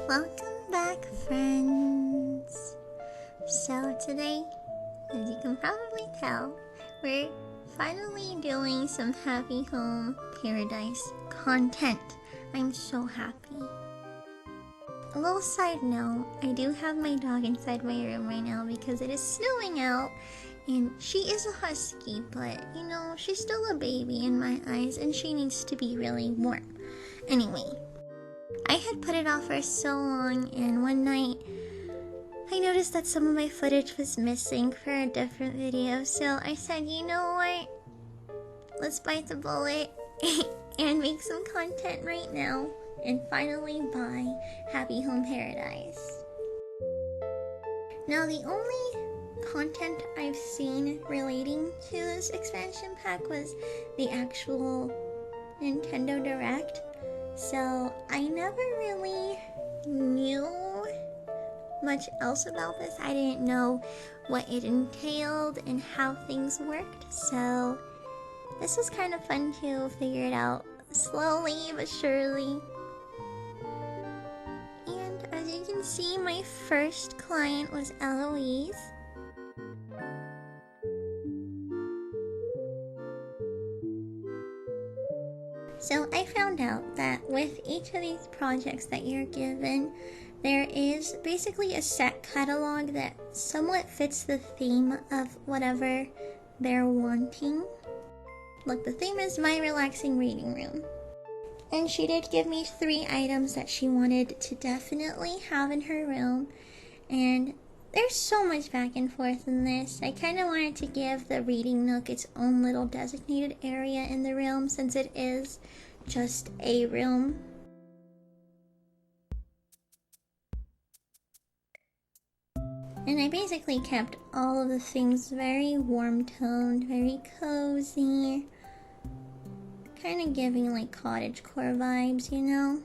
Welcome back, friends. So today, as you can probably tell, we're finally doing some Happy Home Paradise content. I'm so happy. A little side note, I do have my dog inside my room right now because it is snowing out, and she is a husky, but you know, she's still a baby in my eyes and she needs to be really warm. Anyway, I had put it off for so long, and one night I noticed that some of my footage was missing for a different video, so I said, you know what? Let's bite the bullet and make some content right now and finally buy Happy Home Paradise. Now, the only content I've seen relating to this expansion pack was the actual Nintendo Direct. So I never really knew much else about this. I didn't know what it entailed and how things worked. So this was kind of fun to figure it out slowly but surely. And as you can see, my first client was Eloise. So I found out that with each of these projects that you're given, there is basically a set catalog that somewhat fits the theme of whatever they're wanting. Look, the theme is my relaxing reading room. And she did give me 3 items that she wanted to definitely have in her room. And there's so much back and forth in this. I kind of wanted to give the reading nook its own little designated area in the room since it is just a room. And I basically kept all of the things very warm toned, very cozy, kind of giving like cottagecore vibes, you know?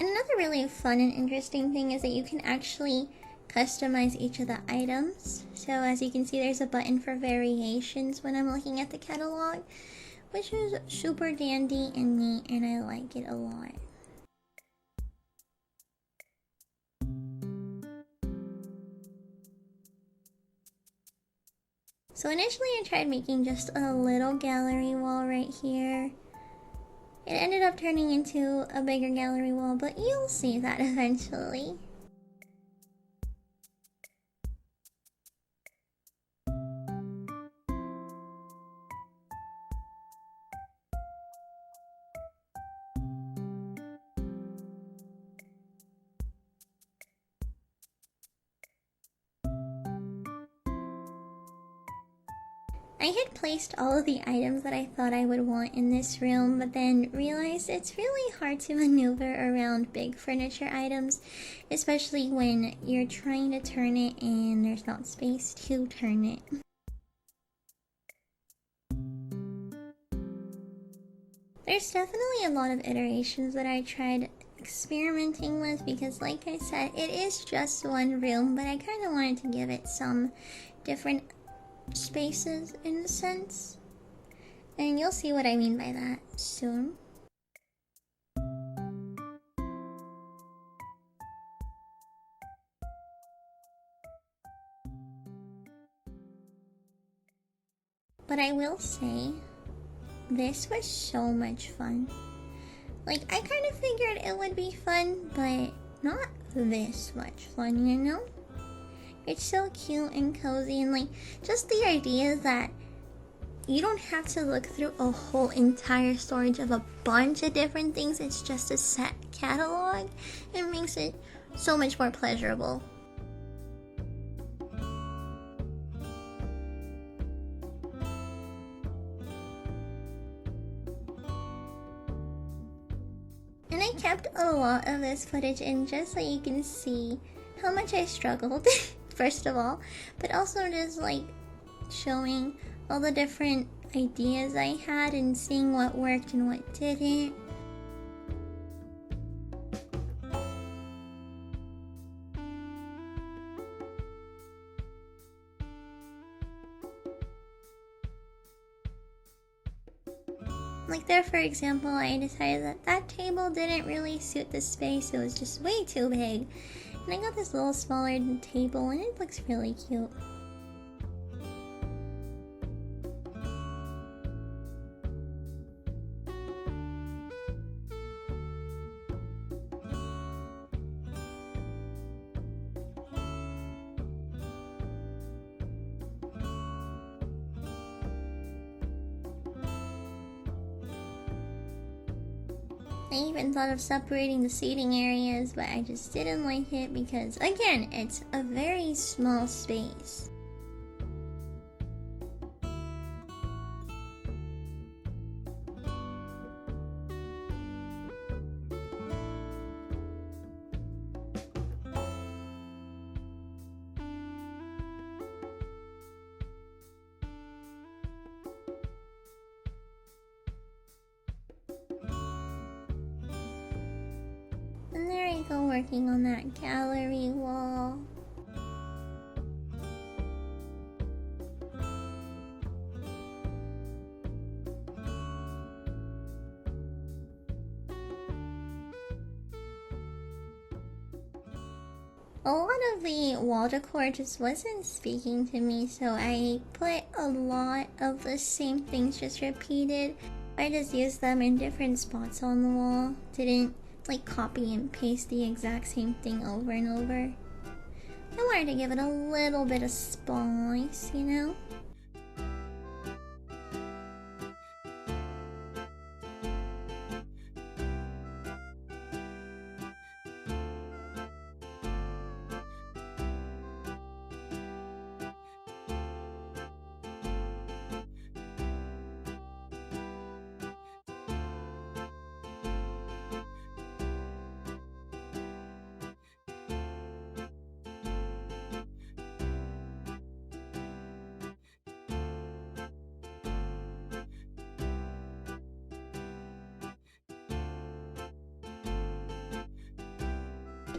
And another really fun and interesting thing is that you can actually customize each of the items. So as you can see, there's a button for variations when I'm looking at the catalog, which is super dandy and neat, and I like it a lot. So initially I tried making just a little gallery wall right here. It ended up turning into a bigger gallery wall, but you'll see that eventually. I had placed all of the items that I thought I would want in this room, but then realized it's really hard to maneuver around big furniture items, especially when you're trying to turn it and there's not space to turn it. There's definitely a lot of iterations that I tried experimenting with because, like I said, it is just one room, but I kind of wanted to give it some different spaces in a sense, and you'll see what I mean by that soon. But I will say, this was so much fun. Like, I kind of figured it would be fun, but not this much fun, you know? It's so cute and cozy, and like, just the idea that you don't have to look through a whole entire storage of a bunch of different things. It's just a set catalog. It makes it so much more pleasurable. And I kept a lot of this footage in just so you can see how much I struggled, first of all, but also just like showing all the different ideas I had and seeing what worked and what didn't. Like there, for example, I decided that that table didn't really suit the space. It was just way too big. And I got this little smaller table and it looks really cute. I even thought of separating the seating areas, but I just didn't like it because, again, it's a very small space. And there I go, working on that gallery wall. A lot of the wall decor just wasn't speaking to me, so I put a lot of the same things just repeated. I just used them in different spots on the wall. Didn't like copy and paste the exact same thing over and over. I wanted to give it a little bit of spice, you know?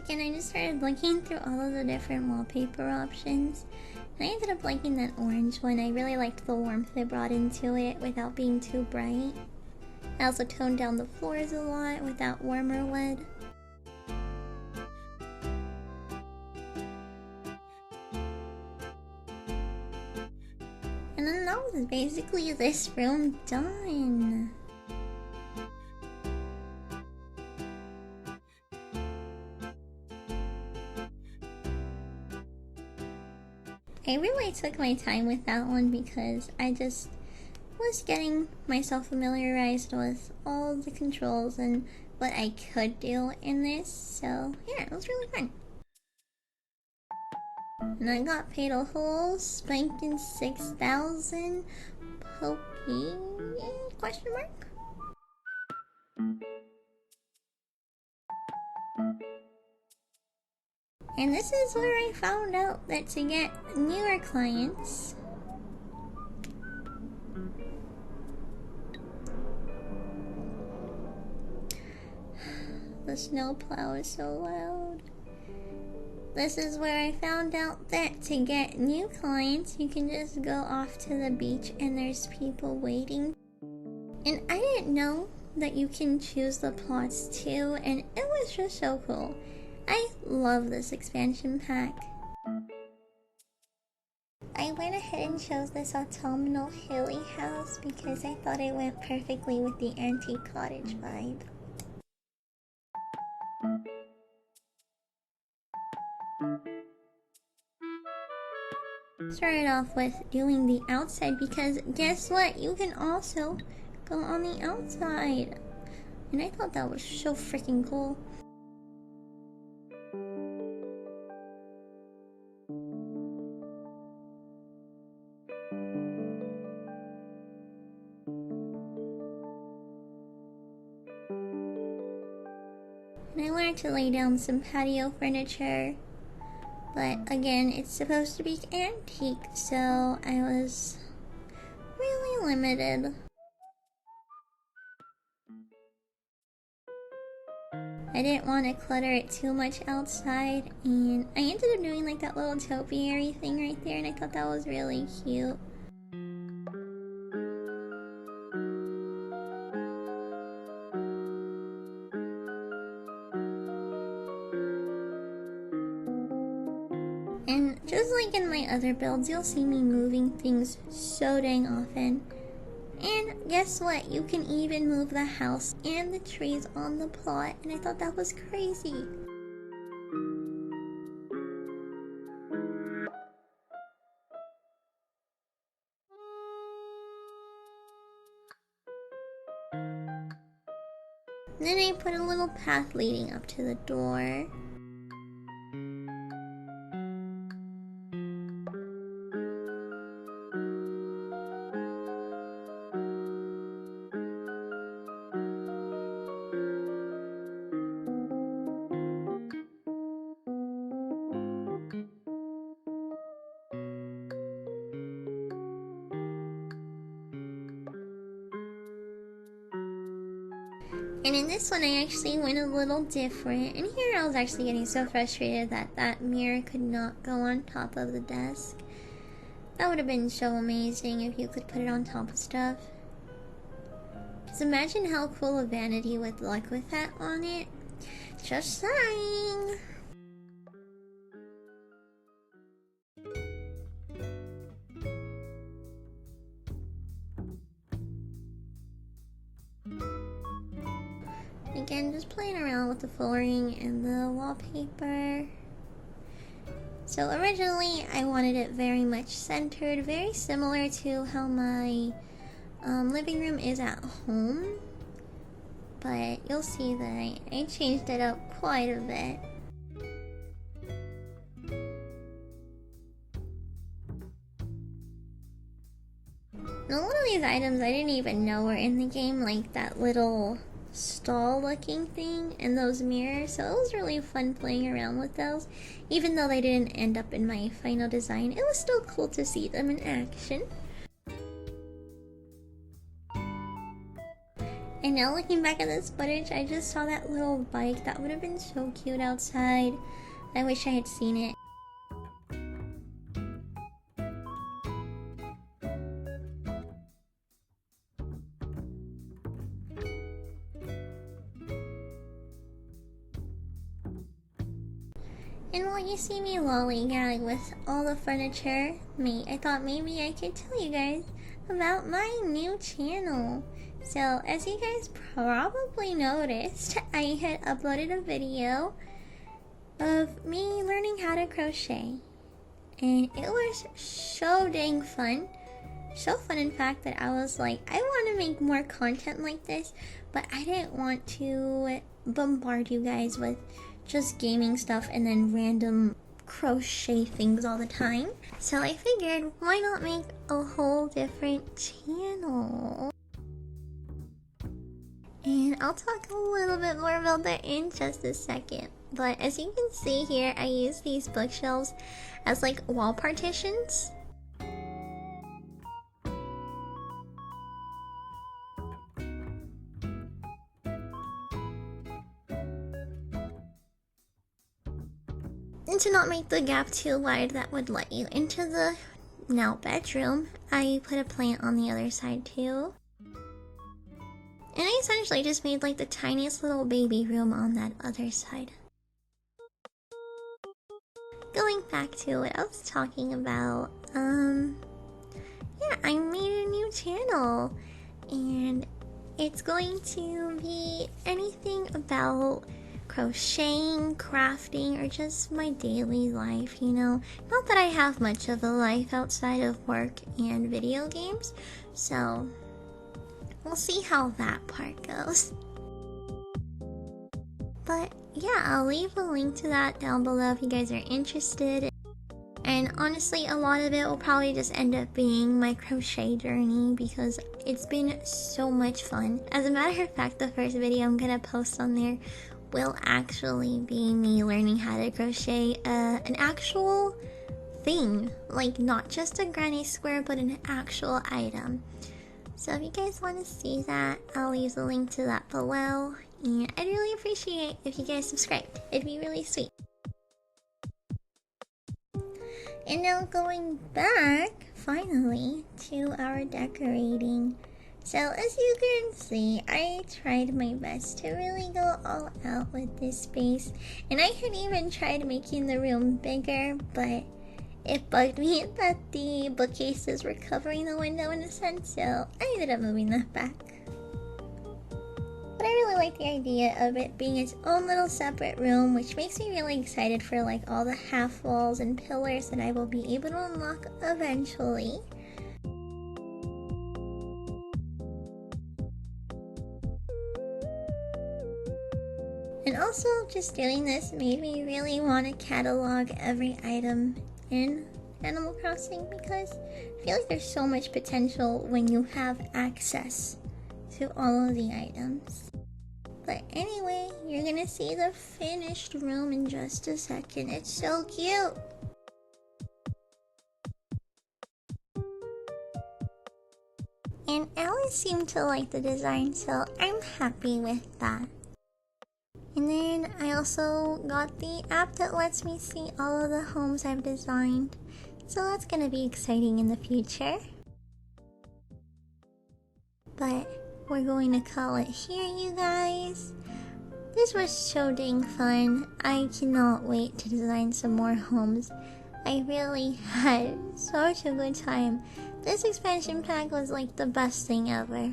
And I just started looking through all of the different wallpaper options. And I ended up liking that orange one. I really liked the warmth it brought into it without being too bright. I also toned down the floors a lot with that warmer wood. And then that was basically this room done. I really took my time with that one because I just was getting myself familiarized with all the controls and what I could do in this, so yeah, it was really fun. And I got paid a whole spanking 6,000 pokey question mark? And this is where I found out that to get newer clients, the snowplow is so loud. This is where I found out that to get new clients, you can just go off to the beach and there's people waiting. And I didn't know that you can choose the plots too, and it was just so cool. I love this expansion pack. I went ahead and chose this autumnal hilly house because I thought it went perfectly with the antique cottage vibe. Started off with doing the outside because guess what? You can also go on the outside. And I thought that was so freaking cool. And I wanted to lay down some patio furniture, but again, it's supposed to be antique, so I was really limited. I didn't want to clutter it too much outside, and I ended up doing like that little topiary thing right there, and I thought that was really cute. other builds, you'll see me moving things so dang often. And guess what? You can even move the house and the trees on the plot, and I thought that was crazy. Then I put a little path leading up to the door. And in this one, I actually went a little different. And here I was actually getting so frustrated that that mirror could not go on top of the desk. That would have been so amazing if you could put it on top of stuff. Just imagine how cool a vanity would look with that on it. Just saying. Again, just playing around with the flooring and the wallpaper. So originally, I wanted it very much centered, very similar to how my living room is at home. But you'll see that I changed it up quite a bit. And a lot of these items I didn't even know were in the game, like that little stall looking thing and those mirrors, so it was really fun playing around with those. Even though they didn't end up in my final design, it was still cool to see them in action. And now looking back at this footage, I just saw that little bike. That would have been so cute outside. I wish I had seen it. And while you see me lollygag with all the furniture, I thought maybe I could tell you guys about my new channel. So, as you guys probably noticed, I had uploaded a video of me learning how to crochet. And it was so dang fun. So fun, in fact, that I was like, I want to make more content like this, but I didn't want to bombard you guys with just gaming stuff and then random crochet things all the time. So I figured, why not make a whole different channel? And I'll talk a little bit more about that in just a second. But as you can see here, I use these bookshelves as like wall partitions. And to not make the gap too wide that would let you into the now bedroom, I put a plant on the other side too. And I essentially just made like the tiniest little baby room on that other side. Going back to what I was talking about, yeah, I made a new channel. And it's going to be anything about crocheting, crafting, or just my daily life, you know. Not that I have much of a life outside of work and video games, so we'll see how that part goes. But yeah, I'll leave a link to that down below if you guys are interested. And honestly, a lot of it will probably just end up being my crochet journey because it's been so much fun. As a matter of fact, the first video I'm gonna post on there will actually be me learning how to crochet an actual thing, like not just a granny square but an actual item. So if you guys want to see that, I'll leave the link to that below, and I'd really appreciate if you guys subscribed. It'd be really sweet. And now going back finally to our decorating. So as you can see, I tried my best to really go all out with this space, and I had even tried making the room bigger, but It bugged me that the bookcases were covering the window in a sense, so I ended up moving that back. But I really like the idea of it being its own little separate room, which makes me really excited for like all the half walls and pillars that I will be able to unlock eventually. And also, just doing this made me really want to catalog every item in Animal Crossing, because I feel like there's so much potential when you have access to all of the items. But anyway, you're gonna see the finished room in just a second. It's so cute! And Alice seemed to like the design, so I'm happy with that. And then I also got the app that lets me see all of the homes I've designed. So that's gonna be exciting in the future. But we're going to call it here, you guys. This was so dang fun. I cannot wait to design some more homes. I really had such a good time. This expansion pack was like the best thing ever.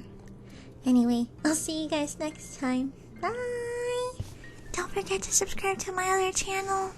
Anyway, I'll see you guys next time. Bye! Don't forget to subscribe to my other channel.